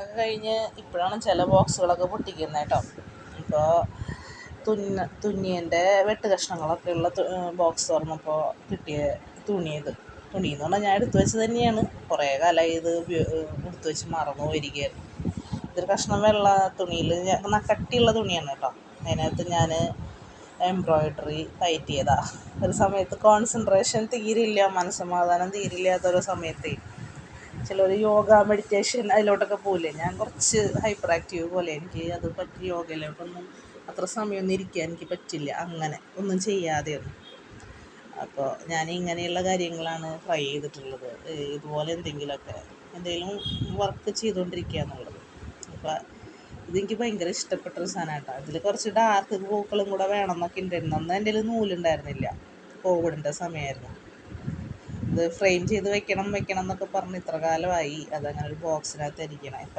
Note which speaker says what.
Speaker 1: ഒക്കെ കഴിഞ്ഞ് ഇപ്പോഴാണ് ചില ബോക്സുകളൊക്കെ പൊട്ടിക്കുന്നത് കേട്ടോ. ഇപ്പോൾ തുന്നിയൻ്റെ വെട്ട് കഷ്ണങ്ങളൊക്കെ ഉള്ള ബോക്സ് തുറന്നപ്പോൾ കിട്ടിയ തുണിയെന്ന് പറഞ്ഞാൽ ഞാൻ എടുത്തു വെച്ച് തന്നെയാണ്. കുറേ കാലമായി ഇത് എടുത്തു വെച്ച് മറന്നു പോയിരിക്കുകയായിരുന്നു. ഇതൊരു കഷ്ണം വെള്ള തുണിയിൽ കട്ടിയുള്ള തുണിയാണ് കേട്ടോ. അതിനകത്ത് ഞാൻ എംബ്രോയിഡറി ടൈറ്റ് ചെയ്താൽ ഒരു സമയത്ത് കോൺസെൻട്രേഷൻ തീരില്ല, മനസ്സമാധാനം തീരില്ലാത്തൊരു സമയത്ത് ചിലർ യോഗ മെഡിറ്റേഷൻ അതിലോട്ടൊക്കെ പോകില്ലേ. ഞാൻ കുറച്ച് ഹൈപ്പർ ആക്റ്റീവ് പോലെ, എനിക്ക് അത് പറ്റി യോഗയിലോട്ടൊന്നും അത്ര സമയമൊന്നും ഇരിക്കാൻ എനിക്ക് പറ്റില്ല, അങ്ങനെ ഒന്നും ചെയ്യാതെയൊന്നും. അപ്പോൾ ഞാൻ ഇങ്ങനെയുള്ള കാര്യങ്ങളാണ് ട്രൈ ചെയ്തിട്ടുള്ളത്. ഇതുപോലെ എന്തെങ്കിലും വർക്ക് ചെയ്തുകൊണ്ടിരിക്കുക എന്നുള്ളത്. അപ്പോൾ ഇതെനിക്ക് ഭയങ്കര ഇഷ്ടപ്പെട്ടൊരു സാധനം കേട്ടോ. ഇതിൽ കുറച്ച് ഡാർക്ക് പൂക്കളും കൂടെ വേണമെന്നൊക്കെ ഉണ്ടായിരുന്നു. അന്ന് എൻ്റെ കയ്യിൽ നൂലുണ്ടായിരുന്നില്ല, കോവിഡിൻ്റെ സമയമായിരുന്നു. ഇത് ഫ്രെയിം ചെയ്ത് വെക്കണം എന്നൊക്കെ പറഞ്ഞ് ഇത്ര കാലമായി അതങ്ങനെ ഒരു ബോക്സിനകത്ത് ഇരിക്കണം.